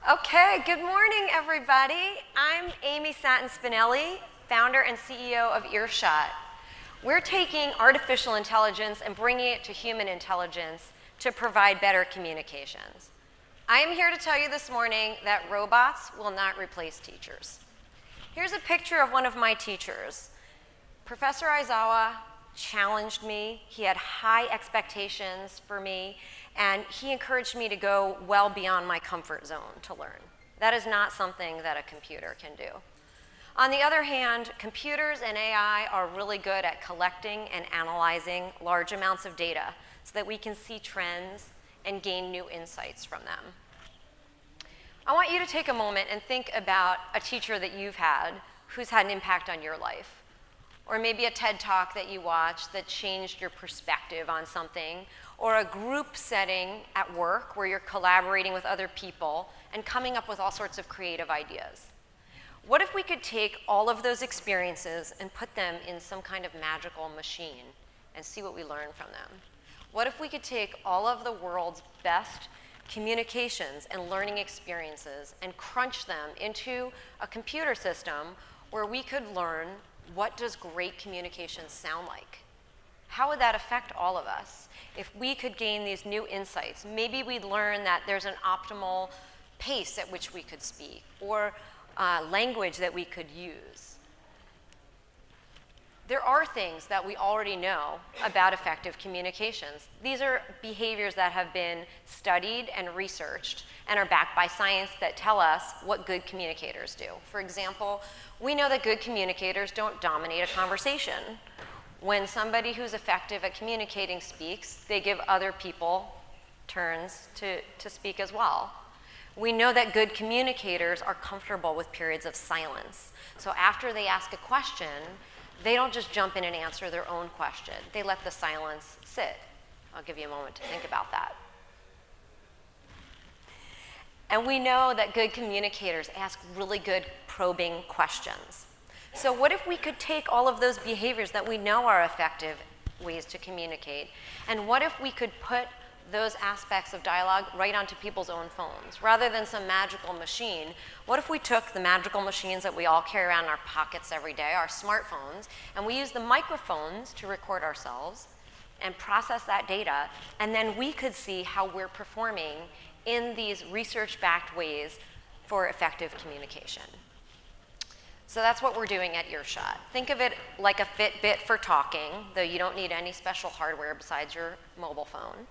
Okay, good morning, everybody. I'm Amy Satin-Spinelli, founder and CEO of Earshot. We're taking artificial intelligence and bringing it to human intelligence to provide better communications. I am here to tell you this morning that robots will not replace teachers. Here's a picture of one of my teachers. Professor Aizawa challenged me. He had high expectations for me, and he encouraged me to go well beyond my comfort zone to learn. That is not something that a computer can do. On the other hand, computers and AI are really good at collecting and analyzing large amounts of data so that we can see trends and gain new insights from them. I want you to take a moment and think about a teacher that you've had who's had an impact on your life. Or maybe a TED Talk that you watched that changed your perspective on something, or a group setting at work where you're collaborating with other people and coming up with all sorts of creative ideas. What if we could take all of those experiences and put them in some kind of magical machine and see what we learn from them? What if we could take all of the world's best communications and learning experiences and crunch them into a computer system where we could learn what does great communication sound like? How would that affect all of us? If we could gain these new insights, maybe we'd learn that there's an optimal pace at which we could speak, or language that we could use. There are things that we already know about effective communications. These are behaviors that have been studied and researched and are backed by science that tell us what good communicators do. For example, we know that good communicators don't dominate a conversation. When somebody who's effective at communicating speaks, they give other people turns to speak as well. We know that good communicators are comfortable with periods of silence. So after they ask a question, they don't just jump in and answer their own question. They let the silence sit. I'll give you a moment to think about that. And we know that good communicators ask really good probing questions. So what if we could take all of those behaviors that we know are effective ways to communicate, and what if we could put those aspects of dialogue right onto people's own phones? Rather than some magical machine, what if we took the magical machines that we all carry around in our pockets every day, our smartphones, and we use the microphones to record ourselves and process that data, and then we could see how we're performing in these research-backed ways for effective communication. So that's what we're doing at Earshot. Think of it like a Fitbit for talking, though you don't need any special hardware besides your mobile phone.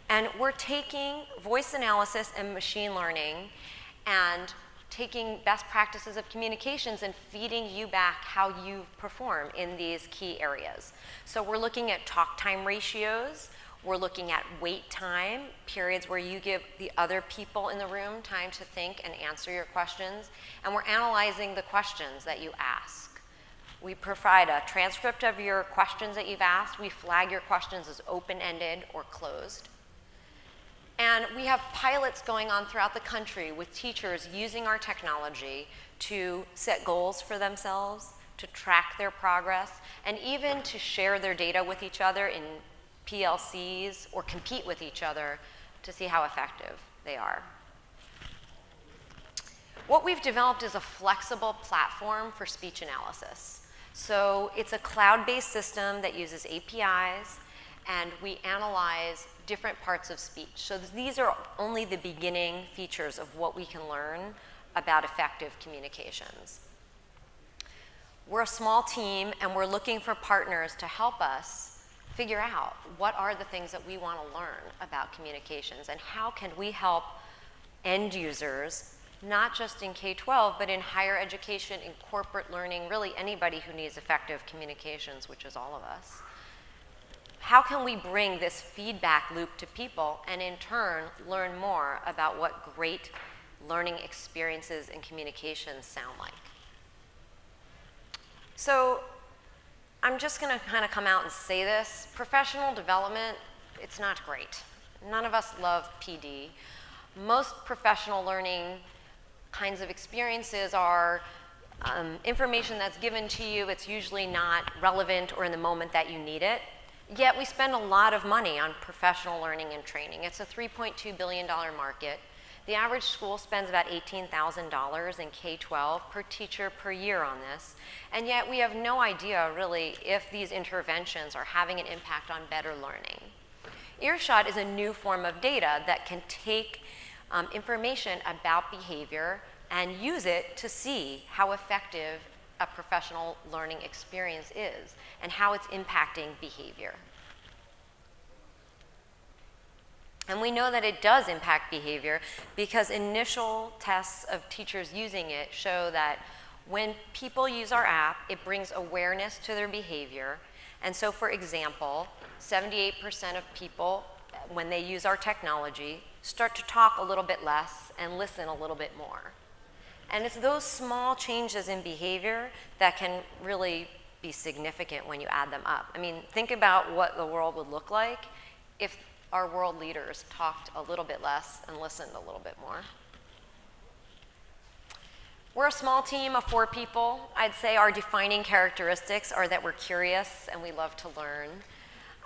And we're taking voice analysis and machine learning and taking best practices of communications and feeding you back how you perform in these key areas. So we're looking at talk time ratios. We're looking at wait time, periods where you give the other people in the room time to think and answer your questions. And we're analyzing the questions that you ask. We provide a transcript of your questions that you've asked. We flag your questions as open-ended or closed. And we have pilots going on throughout the country with teachers using our technology to set goals for themselves, to track their progress, and even to share their data with each other in PLCs or compete with each other to see how effective they are. What we've developed is a flexible platform for speech analysis. So it's a cloud-based system that uses APIs, and we analyze different parts of speech. So these are only the beginning features of what we can learn about effective communications. We're a small team, and we're looking for partners to help us figure out what are the things that we want to learn about communications, and how can we help end users, not just in K-12, but in higher education, in corporate learning, really anybody who needs effective communications, which is all of us. How can we bring this feedback loop to people and in turn learn more about what great learning experiences and communications sound like? So I'm just going to kind of come out and say this. Professional development, it's not great. None of us love PD. Most professional learning kinds of experiences are information that's given to you. It's usually not relevant or in the moment that you need it. Yet we spend a lot of money on professional learning and training. It's a $3.2 billion market. The average school spends about $18,000 in K-12 per teacher per year on this, and yet we have no idea really if these interventions are having an impact on better learning. Earshot is a new form of data that can take information about behavior and use it to see how effective a professional learning experience is and how it's impacting behavior. And we know that it does impact behavior because initial tests of teachers using it show that when people use our app, it brings awareness to their behavior. And so, for example, 78% of people, when they use our technology, start to talk a little bit less and listen a little bit more. And it's those small changes in behavior that can really be significant when you add them up. I mean, think about what the world would look like if our world leaders talked a little bit less and listened a little bit more. We're a small team of 4 people. I'd say our defining characteristics are that we're curious and we love to learn.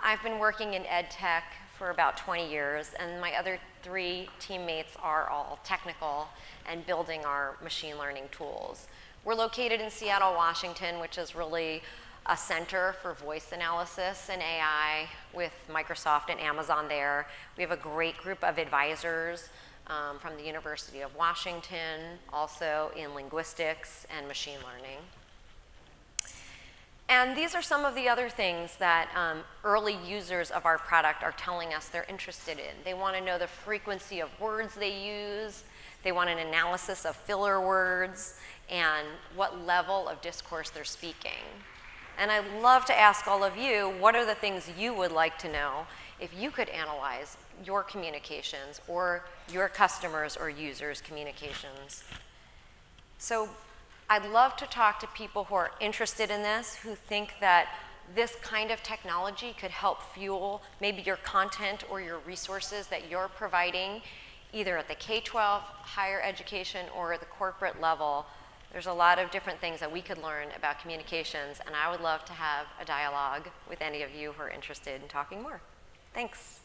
I've been working in ed tech for about 20 years, and my other 3 teammates are all technical and building our machine learning tools. We're located in Seattle, Washington, which is really a center for voice analysis and AI with Microsoft and Amazon there. We have a great group of advisors from the University of Washington, also in linguistics and machine learning. And these are some of the other things that early users of our product are telling us they're interested in. They want to know the frequency of words they use. They want an analysis of filler words and what level of discourse they're speaking. And I'd love to ask all of you, what are the things you would like to know if you could analyze your communications or your customers' or users' communications? So I'd love to talk to people who are interested in this, who think that this kind of technology could help fuel maybe your content or your resources that you're providing, either at the K-12, higher education, or at the corporate level. There's a lot of different things that we could learn about communications, and I would love to have a dialogue with any of you who are interested in talking more. Thanks.